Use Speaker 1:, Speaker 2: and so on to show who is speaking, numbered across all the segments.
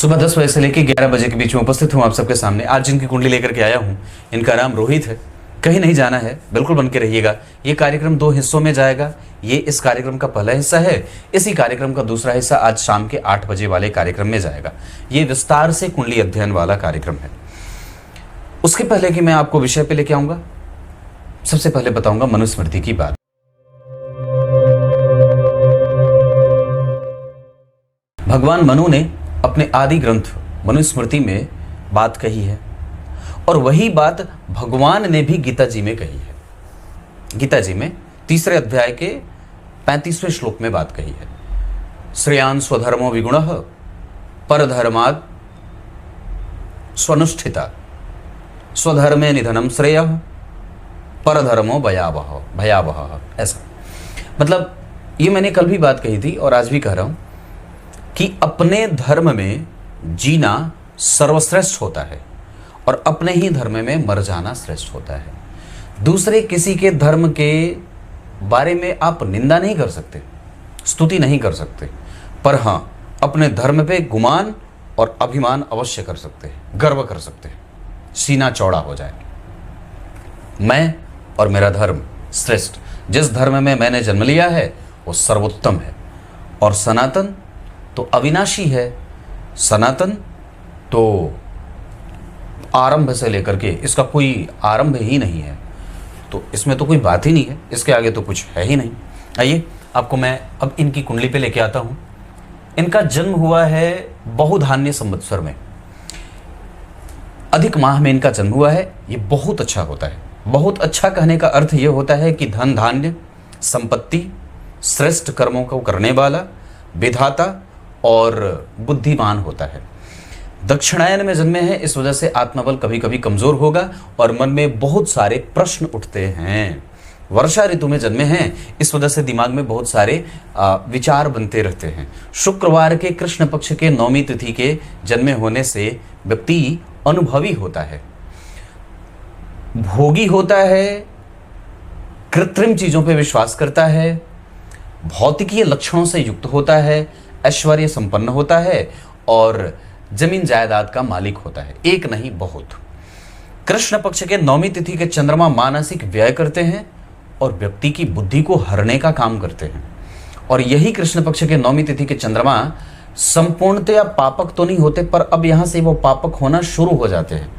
Speaker 1: सुबह 10 बजे से लेकर 11 बजे के बीच में उपस्थित हूँ आप सबके सामने। आज जिनकी कुंडली लेकर के आया हूँ इनका नाम रोहित है। कहीं नहीं जाना है, बिल्कुल बन के रहिएगा। ये कार्यक्रम 2 हिस्सों में जाएगा। ये इस कार्यक्रम का पहला हिस्सा है। इसी कार्यक्रम का दूसरा हिस्सा आज शाम के 8 बजे वाले कार्यक्रम में जाएगा। ये विस्तार से कुंडली अध्ययन वाला कार्यक्रम है। उसके पहले कि मैं आपको विषय पे लेके आऊंगा, सबसे पहले बताऊंगा मनुस्मृति की बात। भगवान मनु ने अपने आदि ग्रंथ मनुस्मृति में बात कही है और वही बात भगवान ने भी गीता जी में कही है। गीता जी में 3 अध्याय के 35वें श्लोक में बात कही है। श्रेयान स्वधर्मो विगुणः परधर्मात् स्वनुष्ठिता स्वधर्मे निधनम श्रेयः परधर्मो भयावह। ऐसा मतलब ये मैंने कल भी बात कही थी और आज भी कह रहा हूं कि अपने धर्म में जीना सर्वश्रेष्ठ होता है और अपने ही धर्म में मर जाना श्रेष्ठ होता है। दूसरे किसी के धर्म के बारे में आप निंदा नहीं कर सकते, स्तुति नहीं कर सकते, पर हाँ अपने धर्म पे गुमान और अभिमान अवश्य कर सकते हैं, गर्व कर सकते हैं, सीना चौड़ा हो जाए। मैं और मेरा धर्म श्रेष्ठ, जिस धर्म में मैंने जन्म लिया है वो सर्वोत्तम है। और सनातन तो अविनाशी है, सनातन तो आरंभ से लेकर के इसका कोई आरंभ ही नहीं है, तो इसमें तो कोई बात ही नहीं है, इसके आगे तो कुछ है ही नहीं। आइए आपको मैं अब इनकी कुंडली पे लेके आता हूं। इनका जन्म हुआ है बहुधान्य संवत्सर में, अधिक माह में इनका जन्म हुआ है। ये बहुत अच्छा होता है। बहुत अच्छा कहने का अर्थ ये होता है कि धन धान्य संपत्ति, श्रेष्ठ कर्मों को करने वाला, विधाता और बुद्धिमान होता है। दक्षिणायन में जन्मे हैं, इस वजह से आत्मबल कभी कभी कमजोर होगा और मन में बहुत सारे प्रश्न उठते हैं। वर्षा ऋतु में जन्मे हैं, इस वजह से दिमाग में बहुत सारे विचार बनते रहते हैं। शुक्रवार के कृष्ण पक्ष के 9वीं तिथि के जन्मे होने से व्यक्ति अनुभवी होता है, भोगी होता है, कृत्रिम चीजों पर विश्वास करता है, भौतिकीय लक्षणों से युक्त होता है, ऐश्वर्य संपन्न होता है और जमीन जायदाद का मालिक होता है। एक नहीं बहुत। कृष्ण पक्ष के 9वीं तिथि के चंद्रमा मानसिक व्यय करते हैं और व्यक्ति की बुद्धि को हरने का काम करते हैं। और यही कृष्ण पक्ष के 9वीं तिथि के चंद्रमा संपूर्णतया पापक तो नहीं होते, पर अब यहां से वो पापक होना शुरू हो जाते हैं।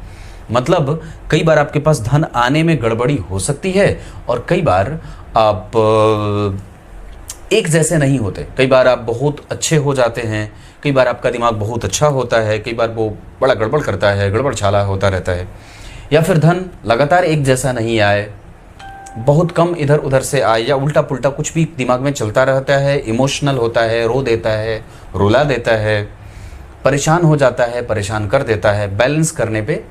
Speaker 1: मतलब कई बार आपके पास धन आने में गड़बड़ी हो सकती है और कई बार आप एक जैसे नहीं होते। कई बार आप बहुत अच्छे हो जाते हैं, कई बार आपका दिमाग बहुत अच्छा होता है, कई बार वो बड़ा गड़बड़ करता है, गड़बड़ छाला होता रहता है। या फिर धन लगातार एक जैसा नहीं आए, बहुत कम इधर उधर से आए, या उल्टा पुल्टा कुछ भी दिमाग में चलता रहता है, इमोशनल होता है, रो देता है, रुला देता है, परेशान हो जाता है, परेशान कर देता है। बैलेंस करने पे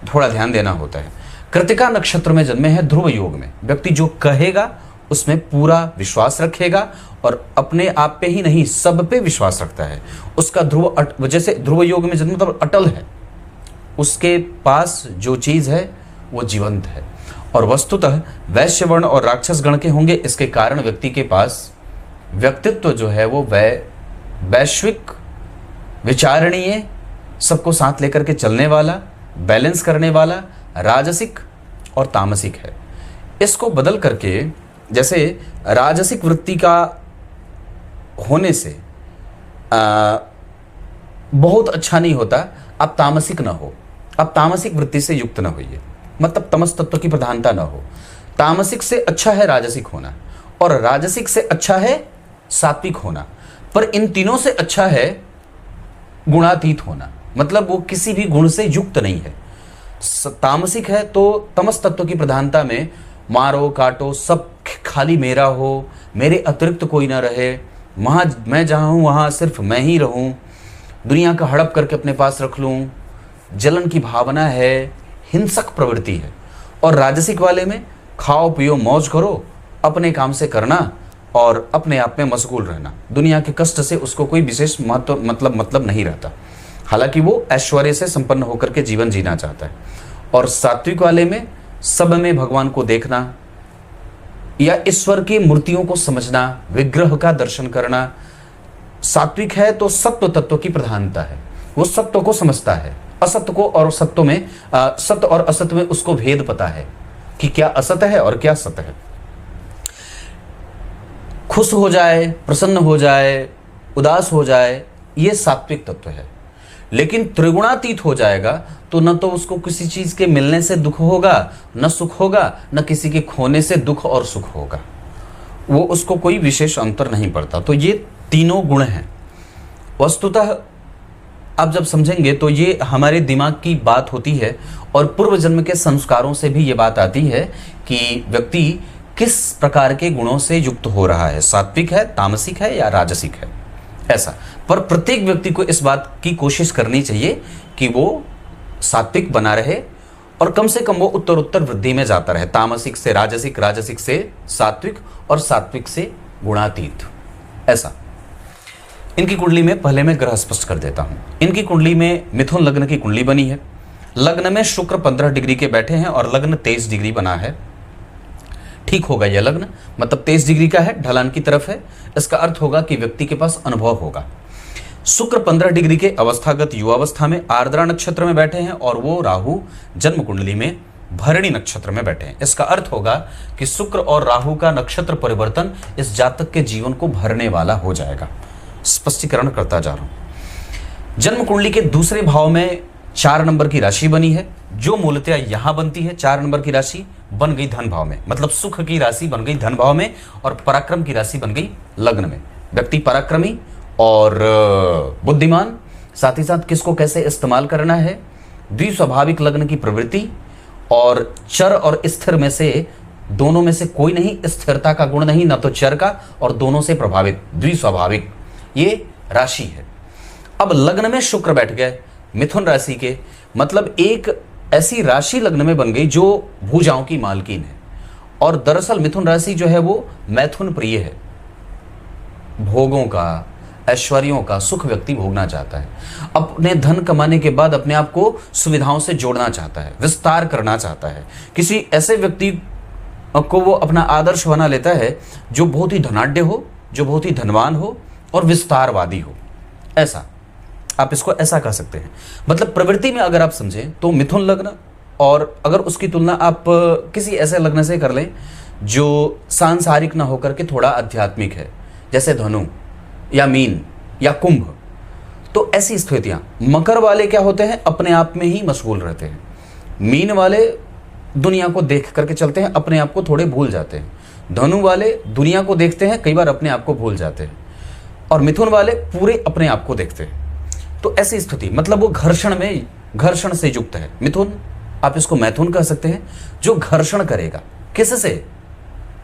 Speaker 1: थोड़ा ध्यान देना होता है। कृतिका नक्षत्र में जन्मे हैं, ध्रुव योग में व्यक्ति जो कहेगा उसमें पूरा विश्वास रखेगा और अपने आप पे ही नहीं सब पे विश्वास रखता है। उसका ध्रुव जैसे ध्रुव योग में जन्म मतलब अटल है, उसके पास जो चीज है वो जीवंत है। और वस्तुतः वैश्य वर्ण और राक्षस गण के होंगे, इसके कारण व्यक्ति के पास व्यक्तित्व जो है वो वैश्विक, विचारणीय, सबको साथ लेकर के चलने वाला, बैलेंस करने वाला, राजसिक और तामसिक है। इसको बदल करके, जैसे राजसिक वृत्ति का होने से बहुत अच्छा नहीं होता, आप तामसिक ना हो, आप तामसिक वृत्ति से युक्त ना होइए, मतलब तमस तत्व की प्रधानता ना हो। तामसिक से अच्छा है राजसिक होना और राजसिक से अच्छा है सात्विक होना, पर इन तीनों से अच्छा है गुणातीत होना, मतलब वो किसी भी गुण से युक्त नहीं है। तामसिक है तो तमस तत्व की प्रधानता में मारो काटो, सब खाली मेरा हो, मेरे अतिरिक्त कोई ना रहे, वहाँ मैं जहाँ हूँ वहाँ सिर्फ मैं ही रहूँ, दुनिया का हड़प करके अपने पास रख लूँ, जलन की भावना है, हिंसक प्रवृत्ति है। और राजसिक वाले में खाओ पियो मौज करो, अपने काम से करना और अपने आप में मशगूल रहना, दुनिया के कष्ट से उसको कोई विशेष मतलब नहीं रहता। हालांकि वो ऐश्वर्य से संपन्न होकर के जीवन जीना चाहता है। और सात्विक वाले में सब में भगवान को देखना या ईश्वर की मूर्तियों को समझना, विग्रह का दर्शन करना। सात्विक है तो सत्व तत्व की प्रधानता है, वो सत्य को समझता है, असत्य को और सत्य में सत्य और असत्य में उसको भेद पता है कि क्या असत्य है और क्या सत्य है। खुश हो जाए, प्रसन्न हो जाए, उदास हो जाए, ये सात्विक तत्व है। लेकिन त्रिगुणातीत हो जाएगा तो न तो उसको किसी चीज के मिलने से दुख होगा, न सुख होगा, न किसी के खोने से दुख और सुख होगा। वो उसको कोई विशेष अंतर नहीं पड़ता। तो ये तीनों गुण हैं। वस्तुतः आप जब समझेंगे तो ये हमारे दिमाग की बात होती है और पूर्व जन्म के संस्कारों से भी ये बात आती है कि व्यक्ति किस प्रकार के गुणों से युक्त हो रहा है, सात्विक है, तामसिक है या राजसिक है, ऐसा। पर प्रत्येक व्यक्ति को इस बात की कोशिश करनी चाहिए कि वो सात्विक बना रहे और कम से कम वो उत्तर उत्तर वृद्धि में जाता रहे, तामसिक से राजसिक, राजसिक से सात्विक और सात्विक से गुणातीत, ऐसा। इनकी कुंडली में पहले मैं ग्रह स्पष्ट कर देता हूं। इनकी कुंडली में मिथुन लग्न की कुंडली बनी है। लग्न में शुक्र 15 डिग्री के बैठे हैं और लग्न 23 डिग्री बना है। ठीक होगा यह लग्न, मतलब 23 डिग्री का है, ढलान की तरफ है। इसका अर्थ होगा कि व्यक्ति के पास अनुभव होगा। शुक्र 15 डिग्री के अवस्थागत युवावस्था में आर्द्रा नक्षत्र में बैठे हैं और वो राहु जन्म कुंडली में भरणी नक्षत्र में बैठे हैं। इसका अर्थ होगा कि शुक्र और राहु का नक्षत्र परिवर्तन इस जातक के जीवन को भरने वाला हो जाएगा। स्पष्टीकरण करता जा रहा हूं। जन्म कुंडली के दूसरे भाव में 4 नंबर की राशि बनी है, जो मूलतः यहां बनती है। 4 नंबर की राशि बन गई धन भाव में, मतलब सुख की राशि बन गई धन भाव में और पराक्रम की राशि बन गई लग्न में। व्यक्ति पराक्रमी और बुद्धिमान, साथ ही साथ किसको कैसे इस्तेमाल करना है, द्विस्वाभाविक लग्न की प्रवृत्ति और चर और स्थिर में से दोनों में से कोई नहीं, स्थिरता का गुण नहीं, ना तो चर का, और दोनों से प्रभावित द्विस्वाभाविक ये राशि है। अब लग्न में शुक्र बैठ गए मिथुन राशि के, मतलब एक ऐसी राशि लग्न में बन गई जो भुजाओं की मालकिन है। और दरअसल मिथुन राशि जो है वो मैथुन प्रिय है, भोगों का, ऐश्वर्यों का सुख व्यक्ति भोगना चाहता है। अपने धन कमाने के बाद अपने आप को सुविधाओं से जोड़ना चाहता है, विस्तार करना चाहता है। किसी ऐसे व्यक्ति को वो अपना आदर्श बना लेता है जो बहुत ही धनाढ्य हो, जो बहुत ही धनवान हो और विस्तारवादी हो, ऐसा आप इसको ऐसा कह सकते हैं। मतलब प्रवृत्ति में अगर आप समझें तो मिथुन लग्न, और अगर उसकी तुलना आप किसी ऐसे लग्न से कर लें जो सांसारिक ना होकर के थोड़ा आध्यात्मिक है, जैसे धनु या मीन या कुंभ, तो ऐसी स्थितियां। मकर वाले क्या होते हैं, अपने आप में ही मशगूल रहते हैं। मीन वाले दुनिया को देख करके चलते हैं, अपने आप को थोड़े भूल जाते हैं। धनु वाले दुनिया को देखते हैं, कई बार अपने आप को भूल जाते हैं। और मिथुन वाले पूरे अपने आप को देखते हैं। तो ऐसी स्थिति, मतलब वो घर्षण से युक्त है। मिथुन, आप इसको मैथुन कह सकते हैं, जो घर्षण करेगा किससे,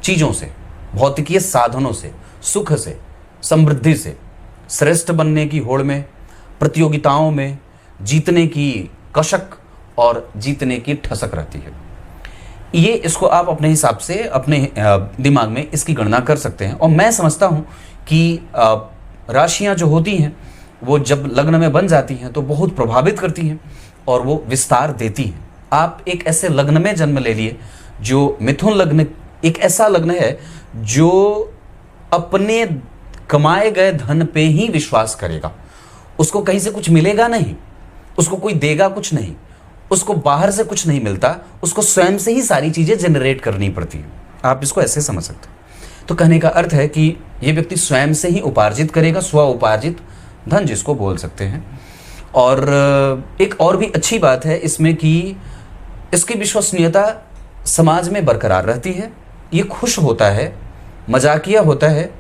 Speaker 1: चीजों से, भौतिकीय साधनों से, सुख से, समृद्धि से, श्रेष्ठ बनने की होड़ में, प्रतियोगिताओं में जीतने की कशक और जीतने की ठसक रहती है। ये इसको आप अपने हिसाब से अपने दिमाग में इसकी गणना कर सकते हैं। और मैं समझता हूं कि राशियां जो होती हैं वो जब लग्न में बन जाती हैं तो बहुत प्रभावित करती हैं और वो विस्तार देती हैं। आप एक ऐसे लग्न में जन्म ले लिए जो मिथुन लग्न, एक ऐसा लग्न है जो अपने कमाए गए धन पे ही विश्वास करेगा। उसको कहीं से कुछ मिलेगा नहीं, उसको कोई देगा कुछ नहीं, उसको बाहर से कुछ नहीं मिलता, उसको स्वयं से ही सारी चीजें जनरेट करनी पड़ती है। आप इसको ऐसे समझ सकते हैं। तो कहने का अर्थ है कि यह व्यक्ति स्वयं से ही उपार्जित करेगा, स्व उपार्जित धन जिसको बोल सकते हैं। और एक और भी अच्छी बात है इसमें कि इसकी विश्वसनीयता समाज में बरकरार रहती है। ये खुश होता है, मजाकिया होता है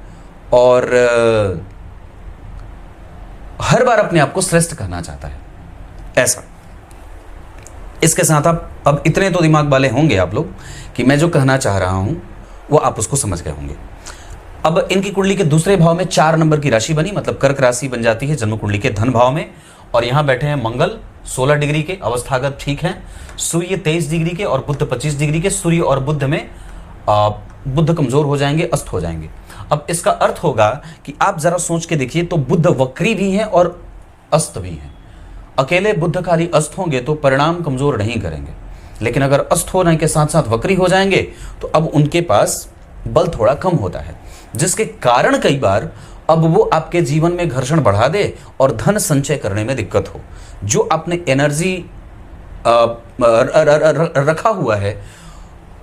Speaker 1: और हर बार अपने आप को श्रेष्ठ कहना चाहता है, ऐसा। इसके साथ आप अब इतने तो दिमाग वाले होंगे आप लोग कि मैं जो कहना चाह रहा हूं वो आप उसको समझ गए होंगे। अब इनकी कुंडली के दूसरे भाव में 4 नंबर की राशि बनी, मतलब कर्क राशि बन जाती है जन्म कुंडली के धन भाव में। और यहां बैठे हैं मंगल 16 डिग्री के, अवस्थागत ठीक हैं। सूर्य 23 डिग्री के और बुध 25 डिग्री के। सूर्य और बुध में बुध कमजोर हो जाएंगे, अस्त हो जाएंगे। अब इसका अर्थ होगा कि आप जरा सोच के देखिए, तो बुध वक्री भी हैं और अस्त भी हैं। अकेले बुध खाली अस्त होंगे तो परिणाम कमजोर नहीं करेंगे, लेकिन अगर अस्त होने के साथ साथ वक्री हो जाएंगे तो अब उनके पास बल थोड़ा कम होता है, जिसके कारण कई बार अब वो आपके जीवन में घर्षण बढ़ा दे और धन संचय करने में दिक्कत हो। जो आपने एनर्जी रखा हुआ है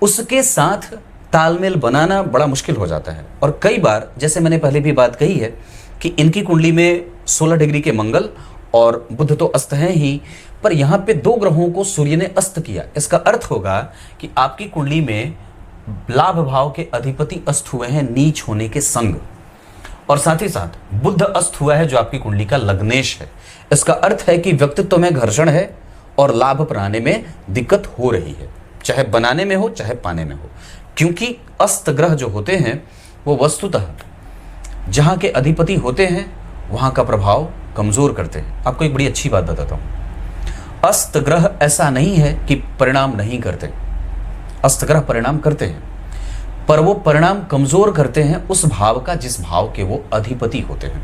Speaker 1: उसके साथ तालमेल बनाना बड़ा मुश्किल हो जाता है। और कई बार, जैसे मैंने पहले भी बात कही है कि इनकी कुंडली में 16 डिग्री के मंगल और बुध तो अस्त हैं ही, पर यहाँ पे 2 ग्रहों को सूर्य ने अस्त किया। इसका अर्थ होगा कि आपकी कुंडली में लाभ भाव के अधिपति अस्त हुए हैं नीच होने के संग, और साथ ही साथ बुध अस्त हुआ है जो आपकी कुंडली का लग्नेश है। इसका अर्थ है कि व्यक्तित्व में घर्षण है और लाभ बनाने में दिक्कत हो रही है, चाहे बनाने में हो चाहे पाने में हो, क्योंकि अस्त ग्रह जो होते हैं वो वस्तुतः जहां के अधिपति होते हैं वहां का प्रभाव कमजोर करते हैं। आपको एक बड़ी अच्छी बात बताता हूं, अस्त ग्रह ऐसा नहीं है कि परिणाम नहीं करते, अस्त ग्रह परिणाम करते हैं, पर वो परिणाम कमजोर करते हैं उस भाव का जिस भाव के वो अधिपति होते हैं।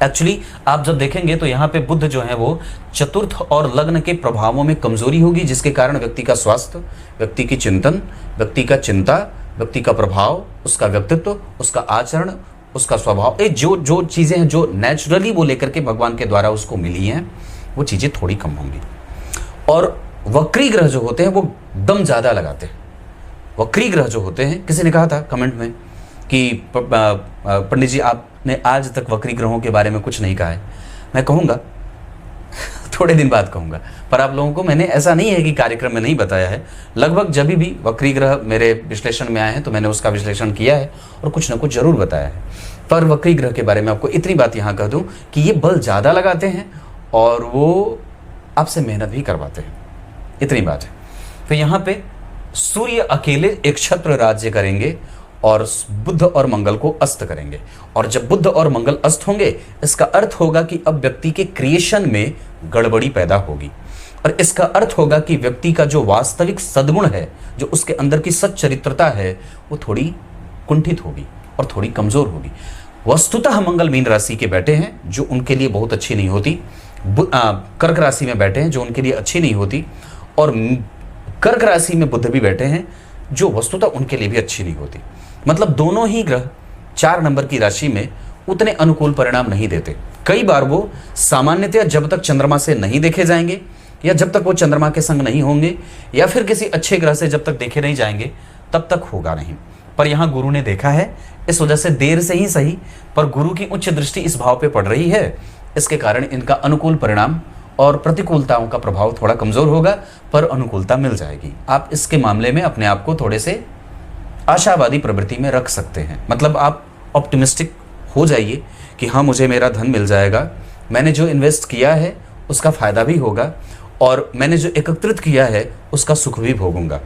Speaker 1: एक्चुअली आप जब देखेंगे तो यहाँ पे बुध जो है वो चतुर्थ और लग्न के प्रभावों में कमजोरी होगी, जिसके कारण व्यक्ति का स्वास्थ्य, व्यक्ति की चिंतन, व्यक्ति का चिंता, व्यक्ति का प्रभाव, उसका व्यक्तित्व, उसका आचरण, उसका स्वभाव, ये जो चीजें हैं जो नेचुरली वो लेकर के भगवान के द्वारा उसको मिली हैं, वो चीजें थोड़ी कम होंगी। और वक्री ग्रह जो होते हैं वो दम ज्यादा लगाते हैं। वक्री ग्रह जो होते हैं, किसी ने कहा था कमेंट में कि पंडित जी आपने आज तक वक्री ग्रहों के बारे में कुछ नहीं कहा है। मैं कहूँगा थोड़े दिन बाद कहूँगा, पर आप लोगों को मैंने ऐसा नहीं है कि कार्यक्रम में नहीं बताया है। लगभग जब भी वक्री ग्रह मेरे विश्लेषण में आए हैं तो मैंने उसका विश्लेषण किया है और कुछ ना कुछ जरूर बताया है। पर वक्री ग्रह के बारे में आपको इतनी बात यहाँ कह दूँ कि ये बल ज़्यादा लगाते हैं और वो आपसे मेहनत भी करवाते हैं, इतनी बात है। तो यहाँ पे सूर्य अकेले एक छत्र राज्य करेंगे और बुध और मंगल को अस्त करेंगे, और जब बुध और मंगल अस्त होंगे इसका अर्थ होगा कि अब व्यक्ति के क्रिएशन में गड़बड़ी पैदा होगी, और इसका अर्थ होगा कि व्यक्ति का जो वास्तविक सद्गुण है, जो उसके अंदर की सच्चरित्रता है, वो थोड़ी कुंठित होगी और थोड़ी कमजोर होगी। वस्तुतः मंगल मीन राशि के बैठे हैं जो उनके लिए बहुत अच्छी नहीं होती, कर्क राशि में बैठे हैं जो उनके लिए अच्छी नहीं होती, और कर्क राशि में बुध भी बैठे हैं जो वस्तुतः उनके लिए भी अच्छी नहीं होती। मतलब दोनों ही ग्रह 4 नंबर की राशि में उतने अनुकूल परिणाम नहीं देते। कई बार वो सामान्यतया जब तक चंद्रमा से नहीं देखे जाएंगे, या जब तक वो चंद्रमा के संग नहीं होंगे, या फिर किसी अच्छे ग्रह से जब तक देखे नहीं जाएंगे तब तक होगा नहीं। पर यहाँ गुरु ने देखा है, इस वजह से देर से ही सही पर गुरु की उच्च दृष्टि इस भाव पे पड़ रही है, इसके कारण इनका अनुकूल परिणाम और प्रतिकूलताओं का प्रभाव थोड़ा कमजोर होगा, पर अनुकूलता मिल जाएगी। आप इसके मामले में अपने आप को थोड़े से आशावादी प्रवृत्ति में रख सकते हैं। मतलब आप ऑप्टिमिस्टिक हो जाइए कि हाँ मुझे मेरा धन मिल जाएगा, मैंने जो इन्वेस्ट किया है उसका फायदा भी होगा, और मैंने जो एकत्रित किया है उसका सुख भी भोगूंगा।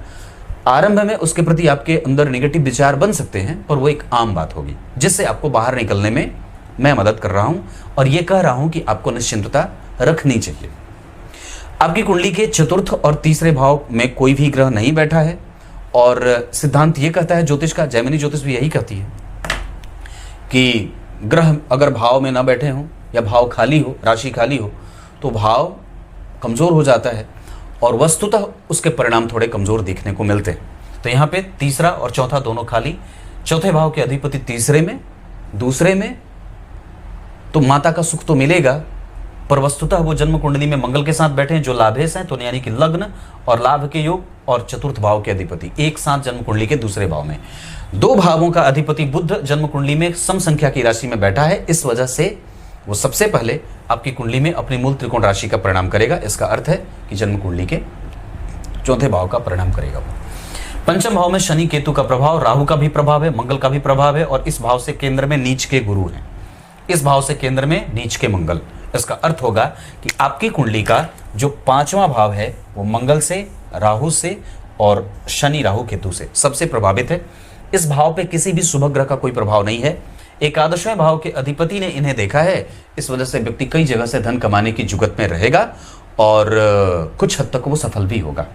Speaker 1: आरंभ में उसके प्रति आपके अंदर नेगेटिव विचार बन सकते हैं, पर वो एक आम बात होगी जिससे आपको बाहर निकलने में मैं मदद कर रहा हूं, और ये कह रहा हूं कि आपको निश्चिंतता रखनी चाहिए। आपकी कुंडली के चतुर्थ और तीसरे भाव में कोई भी ग्रह नहीं बैठा है, और सिद्धांत ये कहता है, ज्योतिष का, जैमिनी ज्योतिष भी यही कहती है कि ग्रह अगर भाव में ना बैठे हों या भाव खाली हो, राशि खाली हो, तो भाव कमजोर हो जाता है और वस्तुतः उसके परिणाम थोड़े कमजोर देखने को मिलते हैं। तो यहाँ पे तीसरा और चौथा दोनों खाली, चौथे भाव के अधिपति तीसरे में, दूसरे में, तो माता का सुख तो मिलेगा, पर वस्तुतः वो जन्म कुंडली में मंगल के साथ बैठे हैं जो लाभेश हैं, तो यानी कि लग्न और लाभ के योग और चतुर्थ भाव के अधिपति एक साथ जन्म कुंडली के दूसरे भाव में। 2 भावों का अधिपति बुध जन्म कुंडली में सम संख्या की राशि में बैठा है, इस वजह से वो सबसे पहले आपकी कुंडली में अपनी मूल त्रिकोण राशि का परिणाम करेगा। इसका अर्थ है कि जन्म कुंडली के चौथे भाव का परिणाम करेगा वो। पंचम भाव में शनि केतु का प्रभाव, राहु का भी प्रभाव है, मंगल का भी प्रभाव है, और इस भाव से केंद्र में नीच के गुरु हैं, इस भाव से केंद्र में नीच के मंगल। इसका अर्थ होगा कि आपकी कुंडली का जो 5वां भाव है वो मंगल से, राहु से और शनि राहु केतु से सबसे प्रभावित है। इस भाव पे किसी भी शुभ ग्रह का कोई प्रभाव नहीं है। एकादशवें भाव के अधिपति ने इन्हें देखा है, इस वजह से व्यक्ति कई जगह से धन कमाने की जुगत में रहेगा और कुछ हद तक वो सफल भी होगा।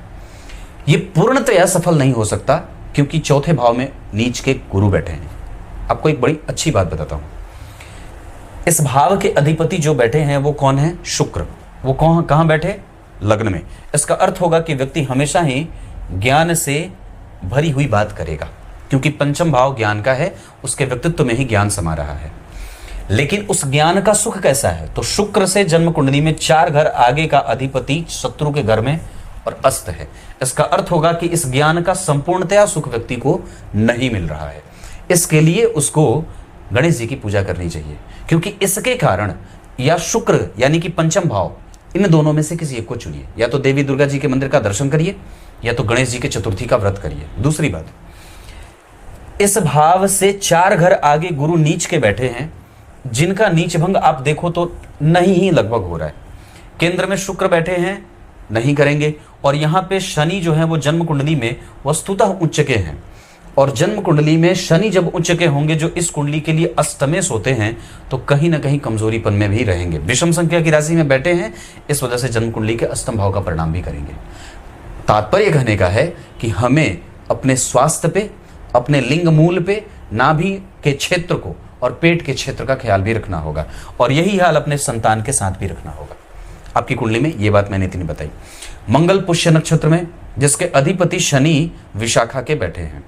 Speaker 1: ये पूर्णतया सफल नहीं हो सकता क्योंकि चौथे भाव में नीच के गुरु बैठे हैं। आपको एक बड़ी अच्छी बात बताता हूं, इस भाव के अधिपति जो बैठे हैं वो कौन है? शुक्र। वो कहां बैठे? लग्न में। इसका अर्थ होगा कि व्यक्ति हमेशा ही ज्ञान से भरी हुई बात करेगा, क्योंकि पंचम भाव ज्ञान का है, उसके व्यक्तित्व में ही ज्ञान समा रहा है। लेकिन उस ज्ञान का सुख कैसा है? तो शुक्र से जन्म कुंडली में 4 घर आगे का अधिपति शत्रु के घर में और अस्त है। इसका अर्थ होगा कि इस ज्ञान का संपूर्णतया सुख व्यक्ति को नहीं मिल रहा है। इसके लिए उसको गणेश जी की पूजा करनी चाहिए, क्योंकि इसके कारण या शुक्र यानी कि पंचम भाव, इन दोनों में से किसी एक को चुनिए। या तो देवी दुर्गा जी के मंदिर का दर्शन करिए, या तो गणेश जी के चतुर्थी का व्रत करिए। दूसरी बात, इस भाव से 4 घर आगे गुरु नीच के बैठे हैं, जिनका नीच भंग आप देखो तो नहीं ही लगभग हो रहा है। केंद्र में शुक्र बैठे हैं, नहीं करेंगे। और यहां पे शनि जो है वो जन्म कुंडली में वस्तुतः उच्च के हैं, और जन्म कुंडली में शनि जब उच्च के होंगे, जो इस कुंडली के लिए अष्टमेश होते हैं, तो कहीं ना कहीं कमजोरीपन में भी रहेंगे। विषम संख्या की राशि में बैठे हैं, इस वजह से जन्म कुंडली के अष्टम भाव का परिणाम भी करेंगे। तात्पर्य कहने का है कि हमें अपने स्वास्थ्य पे, अपने लिंग मूल पे, नाभि के क्षेत्र को और पेट के क्षेत्र का ख्याल भी रखना होगा, और यही हाल अपने संतान के साथ भी रखना होगा। आपकी कुंडली में ये बात मैंने इतनी बताई। मंगल पुष्य नक्षत्र में, जिसके अधिपति शनि विशाखा के बैठे हैं,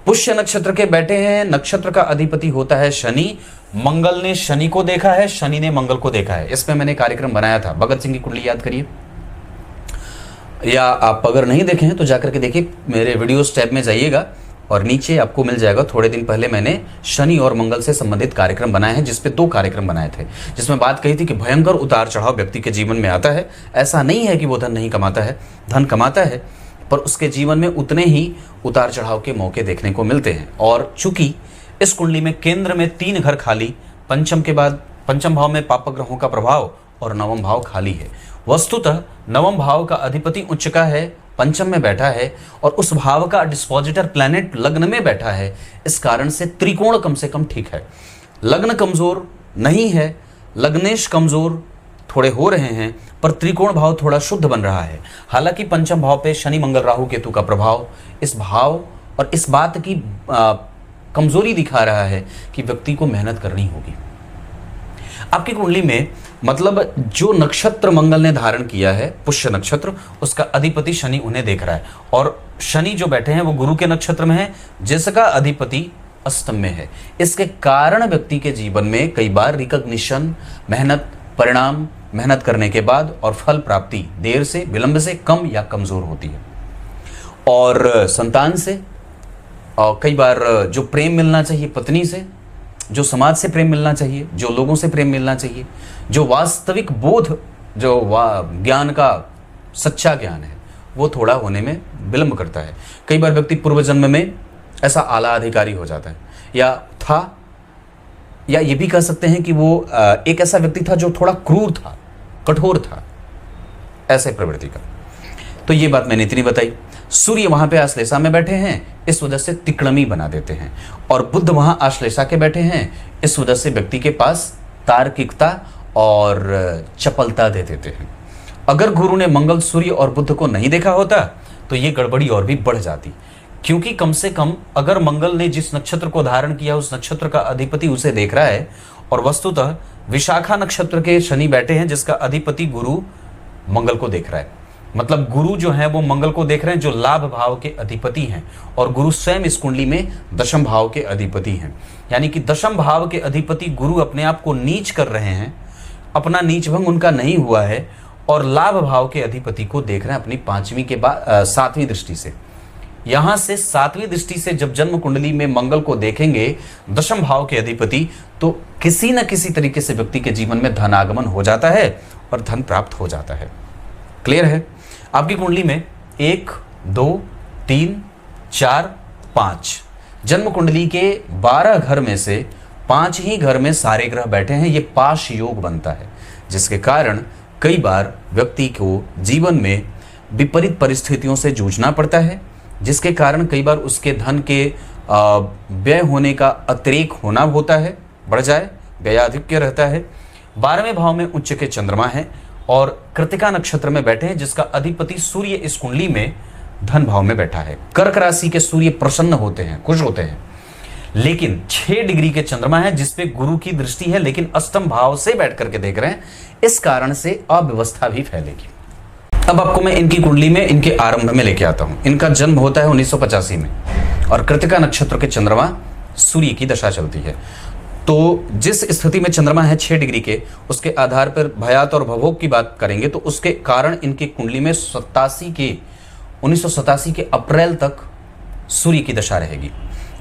Speaker 1: पुष्य नक्षत्र के बैठे हैं, नक्षत्र का अधिपति होता है शनि। मंगल ने शनि को देखा है, शनि ने मंगल को देखा है। इसमें मैंने कार्यक्रम बनाया था, भगत सिंह की कुंडली याद करिए, या आप अगर नहीं देखे हैं तो जाकर के देखिए, मेरे वीडियोस टैब में जाइएगा और नीचे आपको मिल जाएगा। थोड़े दिन पहले मैंने शनि और मंगल से संबंधित कार्यक्रम बनाए हैं, जिसपे 2 कार्यक्रम बनाए थे, जिसमें बात कही थी कि भयंकर उतार चढ़ाव व्यक्ति के जीवन में आता है। ऐसा नहीं है कि वो धन नहीं कमाता है, धन कमाता है, पर उसके जीवन में उतने ही उतार चढ़ाव के मौके देखने को मिलते हैं। और चूंकि इस कुंडली में केंद्र में 3 घर खाली, पंचम के बाद पंचम भाव में पाप ग्रहों का प्रभाव और नवम भाव खाली है। वस्तुतः नवम भाव का अधिपति उच्च का है, पंचम में बैठा है, और उस भाव का डिस्पोजिटर प्लैनेट लग्न में बैठा है। इस कारण से त्रिकोण कम से कम ठीक है। लग्न कमजोर नहीं है, लग्नेश कमजोर थोड़े हो रहे हैं, पर त्रिकोण भाव थोड़ा शुद्ध बन रहा है। हालांकि पंचम भाव पे शनि मंगल राहु केतु का प्रभाव इस भाव और इस बात की कमजोरी दिखा रहा है कि व्यक्ति को मेहनत करनी होगी। आपकी कुंडली में मतलब जो नक्षत्र मंगल ने धारण किया है, पुष्य नक्षत्र, उसका अधिपति शनि उन्हें देख रहा है, और शनि जो बैठे हैं वो गुरु के नक्षत्र में है, जिसका अधिपति अष्टम में है। इसके कारण व्यक्ति के जीवन में कई बार रिकॉग्निशन, मेहनत, परिणाम, मेहनत करने के बाद और फल प्राप्ति देर से, विलंब से, कम या कमजोर होती है। और संतान से, और कई बार जो प्रेम मिलना चाहिए पत्नी से, जो समाज से प्रेम मिलना चाहिए, जो लोगों से प्रेम मिलना चाहिए, जो वास्तविक बोध, जो ज्ञान का सच्चा ज्ञान है, वो थोड़ा होने में विलंब करता है। कई बार व्यक्ति पूर्व जन्म में ऐसा आला अधिकारी हो जाता है, या था, या ये भी कह सकते हैं कि वो एक ऐसा व्यक्ति था जो थोड़ा क्रूर था, कठोर था, ऐसे प्रवृत्ति का। तो ये बात मैंने इतनी बताई। सूर्य वहां पे आश्लेषा में बैठे हैं, इस वजह से तिकड़मी बना देते हैं, और बुध वहां आश्लेषा के बैठे हैं, इस वजह से व्यक्ति के पास तार्किकता और चपलता दे देते हैं। अगर गुरु ने मंगल, सूर्य और बुध को नहीं देखा होता तो ये गड़बड़ी और भी बढ़ जाती, क्योंकि कम से कम अगर मंगल ने जिस नक्षत्र को धारण किया उस नक्षत्र का अधिपति उसे देख रहा है, और वस्तुतः विशाखा नक्षत्र के शनि बैठे हैं जिसका अधिपति गुरु मंगल को देख रहा है। मतलब गुरु जो है वो मंगल को देख रहे हैं, जो लाभ भाव के अधिपति हैं, और गुरु स्वयं इस कुंडली में दशम भाव के अधिपति हैं। यानी कि दशम भाव के अधिपति गुरु अपने आप को नीच कर रहे हैं, अपना नीच भंग उनका नहीं हुआ है, और लाभ भाव के अधिपति को देख रहे हैं अपनी 5वीं के बाद 7वीं दृष्टि से। यहां से 7वीं दृष्टि से जब जन्म कुंडली में मंगल को देखेंगे दशम भाव के अधिपति, तो किसी न किसी तरीके से व्यक्ति के जीवन में धन आगमन हो जाता है और धन प्राप्त हो जाता है। क्लियर है? आपकी कुंडली में 1, 2, 3, 4, 5 जन्म कुंडली के 12 घर में से 5 ही घर में सारे ग्रह बैठे हैं। ये पाश योग बनता है, जिसके कारण कई बार व्यक्ति को जीवन में विपरीत परिस्थितियों से जूझना पड़ता है, जिसके कारण कई बार उसके धन के व्यय होने का अतिरेक होना होता है, बढ़ जाए, व्ययाधिक्य रहता है। 12वें भाव में उच्च के चंद्रमा है और कृतिका नक्षत्र में बैठे हैं, जिसका अधिपति सूर्य इस कुंडली में धन भाव में बैठा है। कर्क राशि के सूर्य प्रसन्न होते हैं, खुश होते हैं, लेकिन 6 डिग्री के चंद्रमा है जिसपे गुरु की दृष्टि है, लेकिन अष्टम भाव से बैठ करके देख रहे हैं। इस कारण से अव्यवस्था भी फैलेगी। अब आपको मैं इनकी कुंडली में इनके आरंभ में लेके आता हूं। इनका जन्म होता है 1985 में और कृतिका नक्षत्र के चंद्रमा सूर्य की दशा चलती है। तो जिस स्थिति में चंद्रमा है 6 डिग्री के, उसके आधार पर भयात और भवोग की बात करेंगे तो उसके कारण इनकी कुंडली में 1987 के अप्रैल तक सूर्य की दशा रहेगी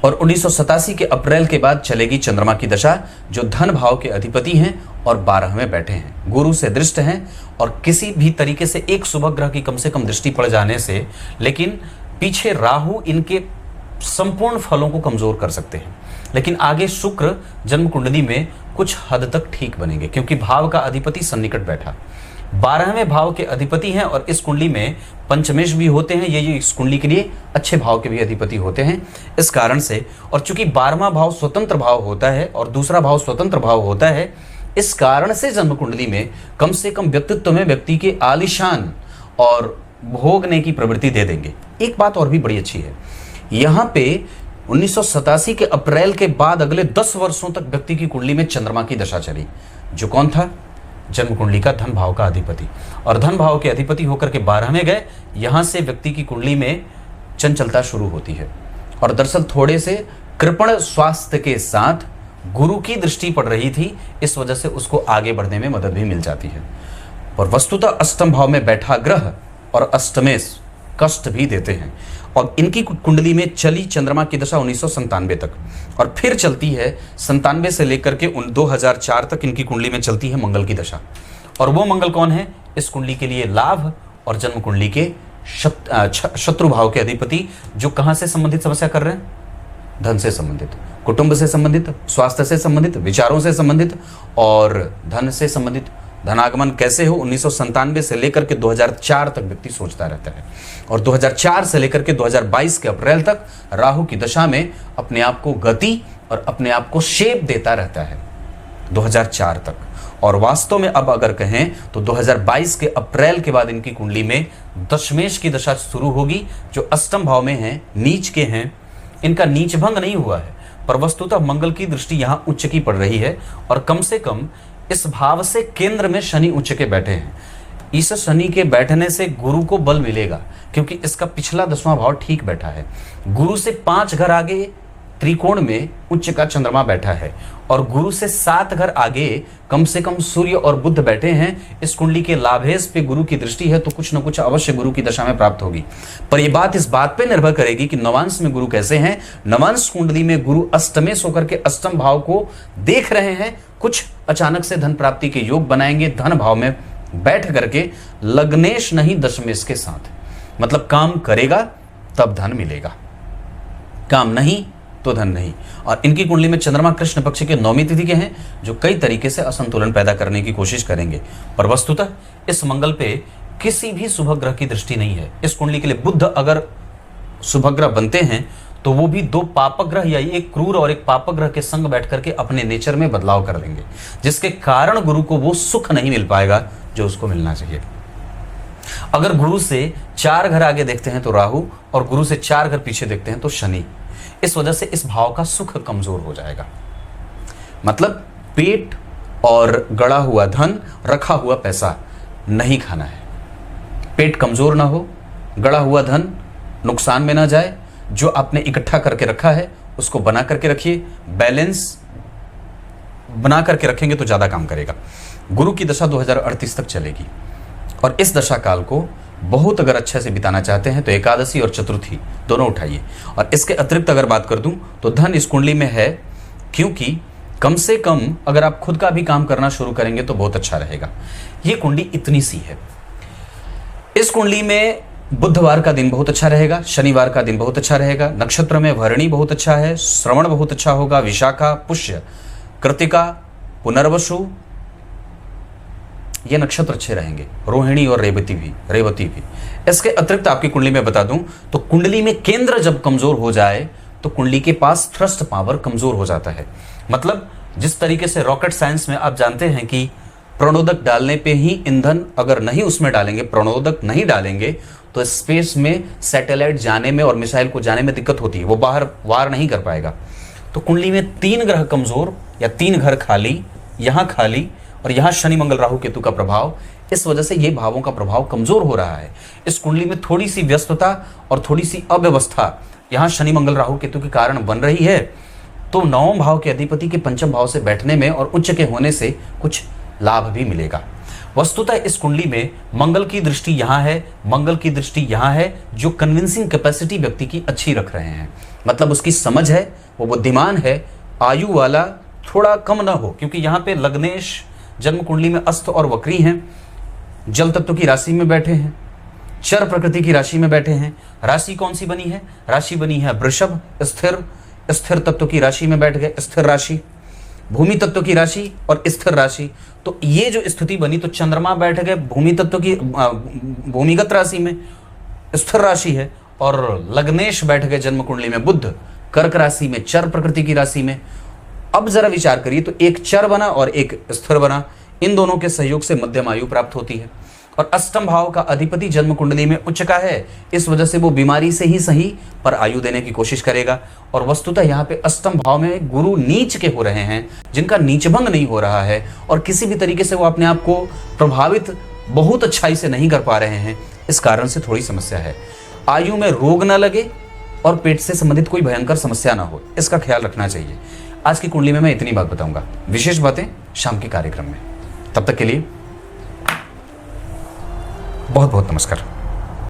Speaker 1: और 1987 के अप्रैल के बाद चलेगी चंद्रमा की दशा, जो धन भाव के अधिपति हैं और 12 में बैठे हैं, गुरु से दृष्ट हैं और किसी भी तरीके से एक शुभ ग्रह की कम से कम दृष्टि पड़ जाने से, लेकिन पीछे राहु इनके संपूर्ण फलों को कमजोर कर सकते हैं। लेकिन आगे शुक्र जन्म कुंडली में कुछ हद तक ठीक बनेंगे क्योंकि भाव का अधिपति सन्निकट बैठा, 12वें भाव के अधिपति हैं और इस कुंडली में पंचमेश भी होते हैं। ये इस कुंडली के लिए अच्छे भाव के भी अधिपति होते हैं। इस कारण से, और चूंकि 12वां भाव स्वतंत्र भाव होता है और दूसरा भाव स्वतंत्र भाव होता है, इस कारण से जन्म कुंडली में कम से कम व्यक्तित्व में व्यक्ति के आलिशान और भोगने की प्रवृत्ति दे देंगे। एक बात और भी बड़ी अच्छी है, यहाँ पे 1987 के अप्रैल के बाद अगले 10 वर्षों तक व्यक्ति की कुंडली में चंद्रमा की दशा चली, जो कौन था? जन्म कुंडली का धन भाव का अधिपति, और धन भाव के अधिपति होकर के 12 में गए। यहां से व्यक्ति की कुंडली में चंचलता शुरू होती है और दरअसल थोड़े से कृपण स्वास्थ्य के साथ गुरु की दृष्टि पड़ रही थी, इस वजह से उसको आगे बढ़ने में मदद भी मिल जाती है। और वस्तुतः अष्टम भाव में बैठा ग्रह और अष्टमेश कष्ट भी देते हैं और इनकी कुंडली में चली चंद्रमा की दशा 1997 तक और फिर चलती है 97 से लेकर के 2004 तक इनकी कुंडली में चलती है मंगल की दशा। और वो मंगल कौन है? इस कुंडली के लिए लाभ और जन्म कुंडली के शत्रु भाव के अधिपति, जो कहां से संबंधित समस्या कर रहे हैं? धन से संबंधित, कुटुंब से संबंधित, स्वास्थ्य से संबंधित, विचारों से संबंधित और धन से संबंधित। धनागमन कैसे हो? 1997 से लेकर के 2004 तक व्यक्ति सोचता रहता है और 2004 से लेकर के 2022 के अप्रैल तक राहु की दशा में अपने आप को गति और अपने आप को शेप देता रहता है 2004 तक। और वास्तव में अब अगर कहें तो 2022 के अप्रैल के बाद इनकी कुंडली में दशमेश की दशा शुरू होगी, जो अष्टम भाव में है, नीच के हैं। इनका नीच भंग नहीं हुआ है, पर वस्तुतः मंगल की दृष्टि यहां उच्च की पड़ रही है और कम से कम इस भाव से केंद्र में शनि उच्च के बैठे हैं। इस शनि के बैठने से गुरु को बल मिलेगा क्योंकि इसका पिछला 10वां भाव ठीक बैठा है। गुरु से 5 घर आगे त्रिकोण में उच्च का चंद्रमा बैठा है और गुरु से 7 घर आगे कम से कम सूर्य और बुध बैठे हैं। इस कुंडली के लाभेश पे गुरु की दृष्टि है तो कुछ न कुछ अवश्य गुरु की दशा में प्राप्त होगी। पर यह बात इस बात पे निर्भर करेगी कि नवांश में गुरु कैसे हैं। नवांश कुंडली में गुरु अष्टमेश होकर के अष्टम भाव को देख रहे हैं, कुछ अचानक से धन प्राप्ति के योग बनाएंगे धन भाव में बैठ करके, लग्नेश नहीं दशमेश के साथ। मतलब काम करेगा तब धन मिलेगा, काम नहीं तो धन नहीं। और इनकी कुंडली में चंद्रमा कृष्ण पक्ष के 9वीं तिथि के हैं, जो कई तरीके से असंतुलन पैदा करने की कोशिश करेंगे। पर वस्तुतः इस मंगल पे किसी भी शुभ ग्रह की दृष्टि नहीं है। इस कुंडली के लिए बुध अगर शुभ ग्रह बनते हैं तो वो भी 2 पापक ग्रह या एक क्रूर और एक पापक ग्रह के संग बैठ करके अपने नेचर में बदलाव कर देंगे, जिसके कारण गुरु को वो सुख नहीं मिल पाएगा जो उसको मिलना चाहिए। अगर गुरु से 4 घर आगे देखते हैं तो राहु और गुरु से 4 घर पीछे देखते हैं तो शनि। इस वजह से इस भाव का सुख कमजोर हो जाएगा। मतलब पेट और गड़ा हुआ धन, रखा हुआ पैसा नहीं खाना है। पेट कमजोर ना हो, गड़ा हुआ धन नुकसान में ना जाए, जो आपने इकट्ठा करके रखा है उसको बना करके रखिए। बैलेंस बना करके रखेंगे तो ज्यादा काम करेगा। गुरु की दशा 2038 तक चलेगी और इस दशा काल को बहुत अगर अच्छे से बिताना चाहते हैं तो एकादशी और चतुर्थी दोनों उठाइए। और इसके अतिरिक्त अगर बात कर दूं तो धन इस कुंडली में है, क्योंकि कम से कम अगर आप खुद का भी काम करना शुरू करेंगे तो बहुत अच्छा रहेगा। ये कुंडली इतनी सी है। इस कुंडली में बुधवार का दिन बहुत अच्छा रहेगा, शनिवार का दिन बहुत अच्छा रहेगा, नक्षत्र में भरणी बहुत अच्छा है, श्रवण बहुत अच्छा होगा, विशाखा, पुष्य, कृतिका, पुनर्वसु, ये नक्षत्र अच्छे रहेंगे, रोहिणी और रेवती भी। इसके अतिरिक्त आपकी कुंडली में बता दूं तो कुंडली में केंद्र जब कमजोर हो जाए तो कुंडली के पास थ्रस्ट पावर कमजोर हो जाता है। मतलब जिस तरीके से रॉकेट साइंस में आप जानते हैं कि प्रणोदक डालने पे ही ईंधन, अगर नहीं उसमें डालेंगे, प्रणोदक नहीं डालेंगे तो स्पेस में सैटेलाइट जाने में और मिसाइल को जाने में दिक्कत होती है, वो बाहर वार नहीं कर पाएगा। तो कुंडली में 3 ग्रह कमजोर या 3 घर खाली, यहां खाली और यहां शनि मंगल राहु केतु का प्रभाव, इस वजह से ये भावों का प्रभाव कमजोर हो रहा है। इस कुंडली में थोड़ी सी व्यस्तता और थोड़ी सी अव्यवस्था यहाँ शनि मंगल राहु केतु के कारण बन रही है। तो नवम भाव के अधिपति के पंचम भाव से बैठने में और उच्च के होने से कुछ लाभ भी मिलेगा। वस्तुतः इस कुंडली में मंगल की दृष्टि यहाँ है, मंगल की दृष्टि यहाँ है, जो कन्विंसिंग कैपेसिटी व्यक्ति की अच्छी रख रहे हैं। मतलब उसकी समझ है, वो बुद्धिमान है, आयु वाला थोड़ा कम ना हो, क्योंकि यहाँ पे लग्नेश जन्म कुंडली में अस्त और वक्री हैं, जल तत्व की राशि में बैठे हैं, चर प्रकृति की राशि में बैठे हैं। राशि कौन सी बनी है? राशि बनी है वृषभ, स्थिर, स्थिर तत्व की राशि में बैठ गए, स्थिर राशि, भूमि तत्व की राशि और स्थिर राशि। तो ये जो स्थिति बनी, तो चंद्रमा बैठ गए भूमि तत्व की भूमिगत राशि में, स्थिर राशि है, और लग्नेश बैठ गए जन्म कुंडली में बुध, कर्क राशि में, चर प्रकृति की राशि में। अब जरा विचार करिए, तो एक चर बना और एक स्थिर बना, इन दोनों के सहयोग से मध्यम आयु प्राप्त होती है। और अष्टम भाव का अधिपति जन्म कुंडली में उच्च का है, इस वजह से वो बीमारी से ही सही पर आयु देने की कोशिश करेगा। और वस्तुतः यहाँ पे अष्टम भाव में गुरु नीच के हो रहे हैं, जिनका नीचभंग नहीं हो रहा है और किसी भी तरीके से वो अपने आप को प्रभावित बहुत अच्छाई से नहीं कर पा रहे हैं। इस कारण से थोड़ी समस्या है। आयु में रोग ना लगे और पेट से संबंधित कोई भयंकर समस्या ना हो, इसका ख्याल रखना चाहिए। आज की कुंडली में मैं इतनी बात बताऊंगा, विशेष बातें शाम के कार्यक्रम में। तब तक के लिए बहुत बहुत नमस्कार।